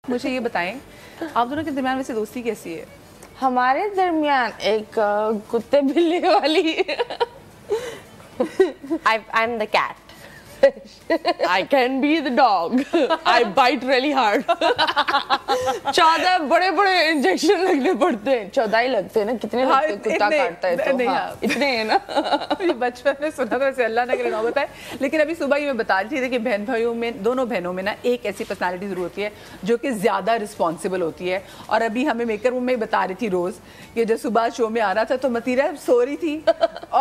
مجھے یہ بتائیں آپ دونوں کے درمیان ویسے دوستی کیسی ہے؟ ہمارے درمیان ایک کتے بلی والی I'm the cat. I can be the dog. I bite really hard. 14 بڑے بڑے انجیکشن لگنے پڑتے ہیں. 14 ہی لگتے ہیں نا, کتنے لگتے ہیں کتا کاٹتا ہے تو اتنے ہیں نا. یہ بچپن میں سنا تھا ویسے, اللہ نہ کرے نوبت ہے. لیکن ابھی صبح ہی میں بتا رہی تھی کہ بہن بھائیوں میں, دونوں بہنوں میں نا ایک ایسی پرسنالٹی ضرور ہوتی ہے جو کہ زیادہ رسپانسبل ہوتی ہے. اور ابھی ہمیں میکر روم میں بتا رہی تھی روز کہ جب صبح شو میں آنا تھا تو متیرہ سو رہی تھی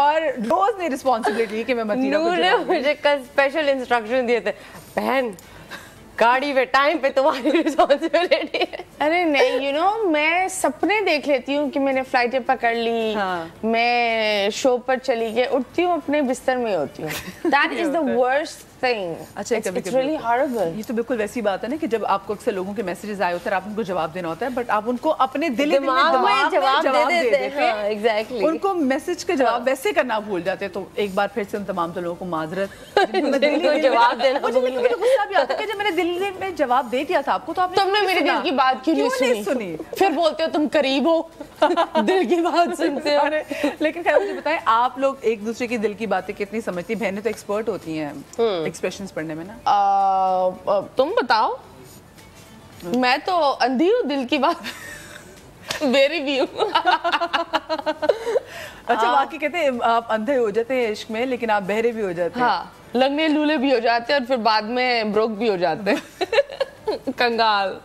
اور روز نے رسپانسبلٹی کہ میں متیرہ کو نے مجھے کل اسپیشل انسٹرکشن دیے تھے, بہن گاڑی پہ ٹائم پہ تمہاری رسپانسبلٹی ہے. ارے نہیں, یو نو میں سپنے دیکھ لیتی ہوں کہ میں نے فلائٹیں پکڑ لی, میں شو پر چلی گئی, اٹھتی ہوں اپنے بستر میں ہوتی ہوں. That is the worst thing. اچھا, اٹس ریئلی ہاربل. یہ تو بالکل ویسی بات ہے نا کہ جب آپ کو اکثر لوگوں کے میسیجز آئے ہوتے ہیں, آپ ان کو جواب دینا ہوتا ہے, بٹ آپ ان کو اپنے دماغ میں جواب دے دیتے ہیں. ایگزیکٹلی, ان کو میسج کا جواب ویسے کرنا بھول جاتے ہیں. تو ایک بار پھر سے ان تمام لوگوں کو معذرت, جواب دینا. مجھے غصہ بھی آتا ہے کہ جب میں نے دل میں جواب دے دیا تھا آپ کو تو تم نے میرے دل کی بات کیوں نہیں سنی, پھر بولتے ہو تم قریب ہو, دل کی بات سنتے ہو. لیکن خیر مجھے بتائیں, آپ لوگ ایک دوسرے کی دل کی باتیں کتنی سمجھتی ہیں؟ بہنیں تو ایکسپرٹ ہوتی ہیں ایکسپریشنز پڑھنے میں نا. تم بتاؤ, میں تو اندھی ہوں دل کی بات, میری بھی ہوں. اچھا, باقی کہتے ہیں آپ اندھے ہو جاتے ہیں عشق میں لیکن آپ بہرے بھی ہو جاتے ہیں. ہاں, لنگڑے لولے بھی ہو جاتے ہیں اور پھر بعد میں بروک بھی ہو جاتے ہیں, کنگال.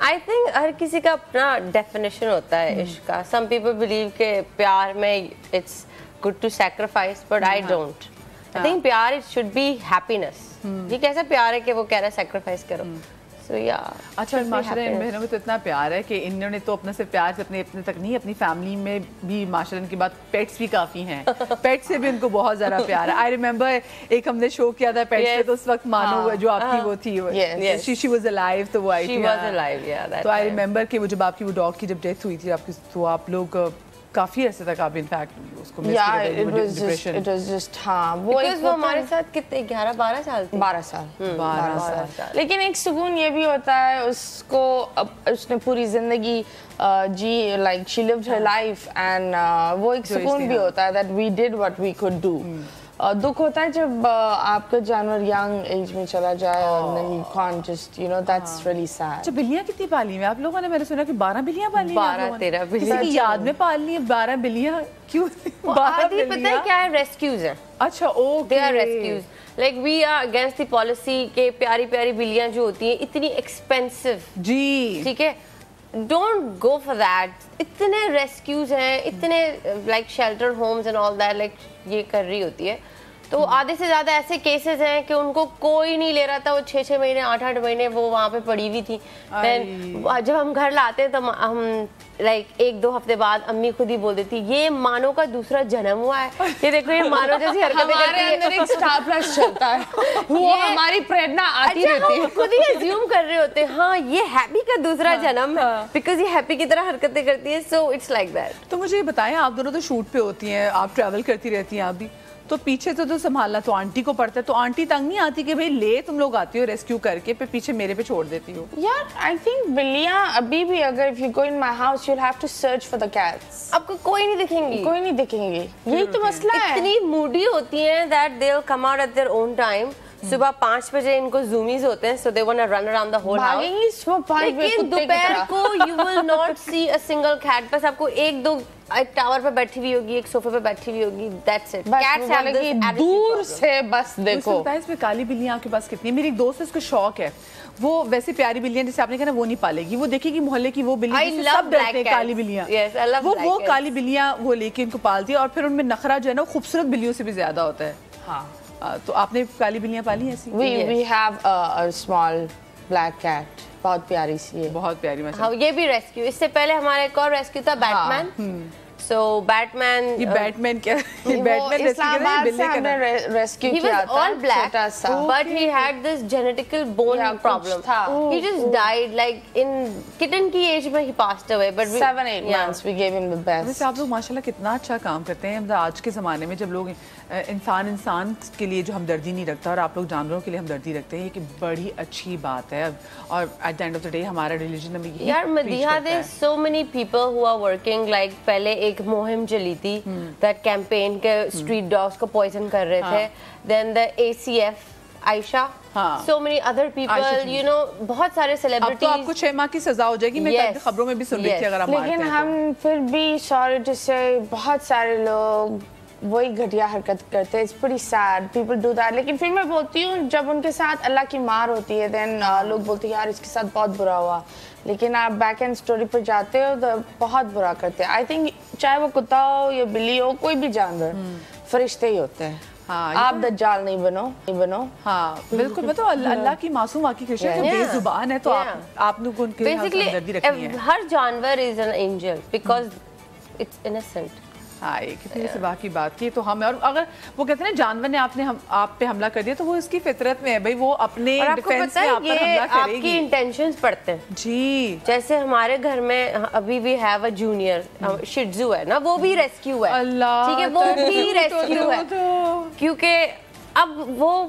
I think ہر کسی کا اپنا ڈیفینیشن ہوتا ہے عشق کا. Some people believe کہ پیار میں it's good to sacrifice, but I don't. I think پیار it should be happiness. یہ کیسا پیار ہے کہ وہ کہہ رہا ہے سیکریفائس کرو. So yeah. اچھا, ماشاءاللہ ان بہنوں میں تو اتنا پیار ہے کہ انہوں نے تو اپنا سے پیار سے اپنے تک نہیں, اپنی فیملی میں بھی ماشاءاللہ ان کی بات, پیٹس بھی کافی ہیں, پیٹ سے بھی ان کو بہت زیادہ پیار ہے. آئی ریمبر ایک ہم نے شو کیا تھا پیٹ سے, تو اس وقت مانو جو آپ کی وہ تھی, شی واز الائیو, تو وہ آئی تھی. تو آئی ریمبر کہ وہ جب آپ کی وہ ڈاگ کی جب ڈیتھ ہوئی تھی آپ کی, تو آپ لوگ کافی عرصے تک آپ انفیکٹ اس کو مس کرتے تھے. It was just ہاں, وہ ہمارے ساتھ کتنے 11-12 سال تھے. 12 سال. لیکن ایک سکون یہ بھی ہوتا ہے اس کو, اس نے پوری زندگی جی, like she lived her life, and وہ ایک سکون بھی ہوتا ہے that we did what we could do. دکھ ہوتا ہے جب آپ کا جانور ینگ ایج میں چلا جائے اور then you can't just, you know, that's really sad. اچھا, بلیاں کتنی پالی ہیں آپ لوگوں نے؟ میں نے سنا کہ 12 بلیاں پالی ہیں. 12-13 بلیاں. کسی کی یاد میں پال لی ہیں 12 بلیاں؟ کیوں؟ آدھی پتہ ہے کیا ہے, ریسکیوز ہیں. اچھا, okay, they are rescues. Like we are against the policy کہ پیاری پیاری بلیاں جو ہوتی ہیں اتنی ایکسپینسو. جی, ٹھیک ہے, ڈونٹ گو فار دیٹ. اتنے ریسکیوز ہیں, اتنے like shelter homes and all that, like یہ کر رہی ہوتی ہے. تو آدھے سے زیادہ ایسے کیسز ہیں کہ ان کو کوئی نہیں لے رہا تھا, وہ 6-6 مہینے 8-8 مہینے وہ وہاں پہ پڑی ہوئی تھی. دین جب ہم گھر لاتے ہیں تو ہم لائک 1-2 ہفتے بعد امی خود ہی بول دیتی یہ مانو کا دوسرا جنم ہوا ہے, یہ دیکھو یہ مانو جیسی حرکتیں کرتی ہے. ہمارے اندر ایک اسٹار پلس چلتا ہے, وہ ہماری پریرنا آتی رہتی ہے. خود ہی ایزیوم کر رہے ہوتے ہیں ہاں یہ ہیپی کا دوسرا جنم ہے, بیکاز یہ ہیپی کی طرح حرکتیں کرتی ہے. So it's like that. تو مجھے یہ بتائیں, آپ دونوں تو شوٹ پہ ہوتی ہیں, آپ ٹریول کرتی رہتی ہیں, آپ بھی تو پیچھے تو سنبھالنا تو آنٹی کو پڑتا ہے, تو آنٹی تنگ نہیں آتی کہ بھئی لے تم لوگ آتی ہو ریسکیو کر کے, پھر پیچھے میرے پہ چھوڑ دیتی ہو؟ یار آئی تھنک بلیاں ابھی بھی, اگر if you go in my house you'll have to search for the cats. آپ کو کوئی نہیں دکھیں گی, کوئی نہیں دکھیں گے, یہی تو مسئلہ ہے. اتنی موڈی ہوتی ہیں that they'll come out at their own time. صبح 5 بجے ان کو زومیز ہوتے ہیں, so they want to run around the whole house. بھاگیں گی صبح 5 بجے لیکن دوپہر کو you will not see a single cat. بس آپ کو 1-2 ایک ٹاور پہ بیٹھی ہوئی ہوگی, ایک صوفے پہ بیٹھی ہوئی ہوگی, that's it. Cats have this attitude. دور سے بس دیکھو. اس میں کالی بلیاں آپ کے پاس کتنی؟ میری ایک دوست ہے, اس کو شوق ہے, وہ ویسے پیاری بلیاں جیسے آپ نے کہا نا وہ نہیں پالے گی, وہ دیکھے گی محلے کی وہ بلی سب ڈرتے ہیں کالی بلیاں, وہ کالی بلیاں وہ لے کے ان کو پالتی ہے, اور پھر ان میں نخرہ جو ہے نا خوبصورت بلیوں سے بھی زیادہ ہوتا ہے. ہاں, تو آپ نے کالی بلیاں پالی ہیں ایسی؟ we have a small black cat, بہت پیاری سی ہے, بہت پیاری. ہاں, یہ بھی ریسکیو. اس سے پہلے ہمارا ایک اور ریسکیو تھا بیٹ مین. So Batman, یہ بیٹمین کیا بیٹمین اسلام آباد سے ہم نے ریسکیو he کیا was تھا all black, چھوٹا سا but he had this genetical bone problem. He just died like in kitten کی ایج میں he passed away. But 7-8 months we gave him the best. ویسے آپ لوگ ماشاءاللہ کتنا اچھا کام کرتے ہیں. مطلب آج کے زمانے میں جب لوگ انسان کے لیے جو ہمدردی نہیں رکھتا اور آپ لوگ جانوروں کے لیے ہمدردی رکھتے ہیں, یہ کہ بڑی اچھی بات ہے. اور at the end of the day ہمارا ریلیجن ہمیں یہی یار Madiha there so many people who are working like پہلے ایک مہم چلی تھی that campaign کے street dogs کو poison کر رہے تھے. Then the ACF Aisha, so many other people, you know, بہت سارے celebrities. اب تو آپ کو 6 ماہ کی سزا ہو جائے گی. میں خبروں میں بھی سن رہی تھی اگر آپ مارتے ہیں. لیکن ہم پھر بھی sorry to say بہت سارے لوگ وہی گھٹیا حرکت کرتے ہیں. It's pretty sad people do that. لیکن پھر میں بولتی ہوں جب ان کے ساتھ اللہ کی مار ہوتی ہے then لوگ بولتے ہیں یار اس کے ساتھ بہت برا ہوا. لیکن آپ بیک اینڈ اسٹوری پر جاتے ہو تو بہت برا کرتے ہیں. آئی تھنک چاہے وہ کتا ہو یا بلی ہو, کوئی بھی جانور, فرشتے ہی ہوتے ہیں. آپ دجال نہیں بنو. ہاں بالکل. مطلب اللہ کی معصوم واقعی کرشن جو بے زبان ہے تو آپ لوگ ان کے ہمدردی رکھنی ہے. ہر جانور is an angel because it's innocent. ہاں کتنی صبح کی بات کی. تو ہم اور اگر وہ کہتے ہیں جانور نے آپ پہ حملہ کر دیا تو وہ اس کی فطرت میں ہے بھائی, وہ اپنے ڈیفینس میں آپ پر حملہ کرے گی. آپ کی انٹینشنز پڑھتے ہیں. جی جیسے ہمارے گھر میں ابھی بھی ہیو اے جونیئر شیٹزو ہے نا, وہ بھی ریسکیو ہے. اللہ ٹھیک ہے, وہ بھی ریسکیو ہے کیونکہ اب وہ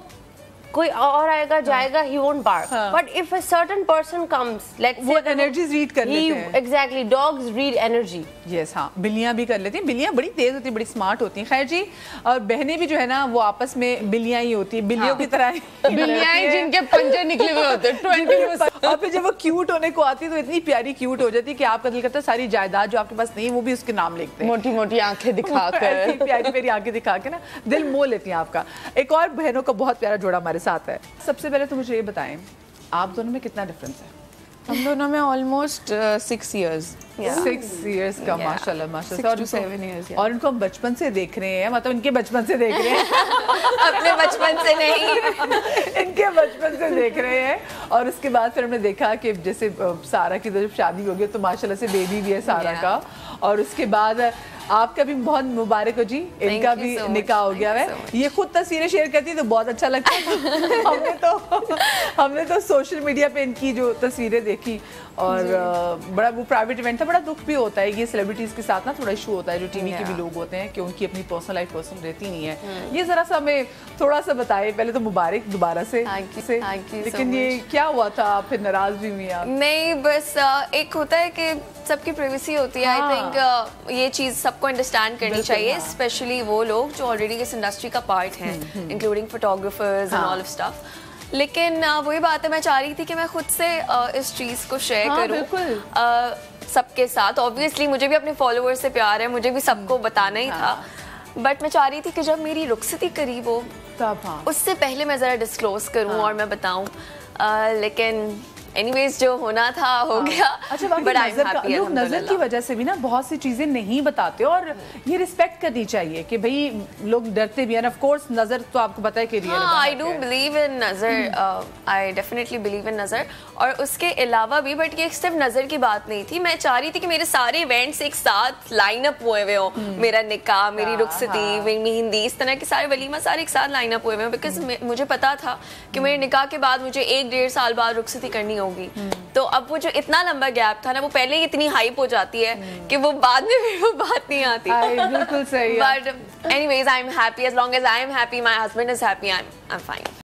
کوئی اور آئے گا جائے گا, he won't bark. But if a certain person comes, let's say وہ انرجیز ریڈ کر لیتے ہیں. Exactly, dogs read energy. Yes, ہاں بلیاں بھی کر لیتی ہیں. بلیاں بڑی تیز ہوتی ہیں, بڑی اسمارٹ ہوتی ہیں. خیر جی, اور بہنیں بھی جو ہے نا وہ آپس میں بلیاں ہی ہوتی ہیں, بلیوں کی طرح بلیاں ہی جن کے پنجے نکلے ہوئے ہوتے ہیں. اور پھر جب وہ کیوٹ ہونے کو آتی ہے تو اتنی پیاری کیوٹ ہو جاتی ہے کہ آپ کا دل کرتا ہے ساری جائیداد جو آپ کے پاس نہیں وہ بھی اس کے نام لکھتے ہیں. موٹی موٹی آنکھیں دکھا کر, پیاری پیاری آنکھیں دکھا کے نا دل مو لیتی ہیں آپ کا. ایک اور بہنوں کا بہت پیارا جوڑا ہمارے ساتھ ہے. سب سے پہلے تو مجھے یہ بتائیں آپ دونوں میں کتنا ڈفرینس ہے؟ ہم دونوں میں آلموسٹ 6 years. 6 years کا ماشاء اللہ ماشاء اللہ. 6 to 7 years. اور ان کو ہم بچپن سے دیکھ رہے ہیں, مطلب ان کے بچپن سے دیکھ رہے ہیں, اپنے بچپن سے نہیں, ان کے بچپن سے دیکھ رہے ہیں. اور اس کے بعد پھر ہم نے دیکھا کہ جیسے سارا کی جب شادی ہو گئی تو ماشاء اللہ سے بیبی بھی ہے سارا کا, اور اس کے بعد آپ کا بھی بہت مبارک ہو جی, ان کا بھی نکاح ہو گیا ہے. یہ خود تصویریں شیئر کرتی تو بہت اچھا لگتا ہے. ہم نے تو سوشل میڈیا پہ ان کی جو تصویریں دیکھی اور بڑا وہ پرائیویٹ ایونٹ تھا. بڑا دکھ بھی ہوتا ہے یہ سیلیبریٹیز کے ساتھ نا, تھوڑا ایشو ہوتا ہے جو ٹی وی کے بھی لوگ ہوتے ہیں کہ ان کی اپنی پرسنل لائف پرسنل رہتی نہیں ہے. یہ ذرا سا ہمیں تھوڑا سا بتائے. پہلے تو مبارک دوبارہ سے, لیکن یہ کیا ہوا تھا, پھر ناراض بھی ہوئی آپ؟ نہیں, بس ایک ہوتا ہے کہ سب کی پریویسی ہوتی ہے. آئی تھنک یہ چیز سب کو انڈرسٹینڈ کرنی چاہیے, اسپیشلی وہ لوگ جو آلریڈی اس انڈسٹری کا پارٹ ہیں, including photographers and all of stuff. لیکن وہی بات ہے, میں چاہ رہی تھی کہ میں خود سے اس چیز کو شیئر کروں سب کے ساتھ. آبویسلی مجھے بھی اپنے فالوور سے پیار ہے, مجھے بھی سب کو بتانا ہی تھا, بٹ میں چاہ رہی تھی کہ جب میری رخصتی قریب ہو اس سے پہلے میں ذرا ڈسکلوز کروں اور میں بتاؤں. لیکن اینی ویز جو ہونا تھا ہو گیا. اچھا, لوگ نظر کی وجہ سے بھی نا بہت سی چیزیں نہیں بتاتے, اور یہ رسپیکٹ کرنی چاہیے کہ بھائی لوگ ڈرتے بھی ہیں. آف کورس نظر تو آپ کو پتا ہے کہ ریئل ہے. آئی ڈو بلیو ان نظر, آئی ڈیفینیٹلی بلیو ان نظر. اور اس کے علاوہ بھی, بٹ یہ صرف نظر کی بات نہیں تھی, میں چاہ رہی تھی کہ میرے سارے ایونٹس ایک ساتھ لائن اپ ہوئے ہوئے ہوں. میرا نکاح, میری رخصتی, میری مہندی, اس طرح کے سارے ولیمہ سارے ایک ساتھ لائن اپ ہوئے ہوئے ہوں. بیکاز مجھے پتا تھا کہ میرے نکاح کے بعد مجھے 1-1.5 سال بعد رخصتی کرنی ہوگی. تو اب وہ جو اتنا لمبا گیپ تھا نا, وہ پہلے ہی اتنی ہائپ ہو جاتی ہے کہ وہ بعد میں بھی وہ بات نہیں آتی. بالکل صحیح. But anyways I am happy, as long as I am happy, my husband is happy, I am fine.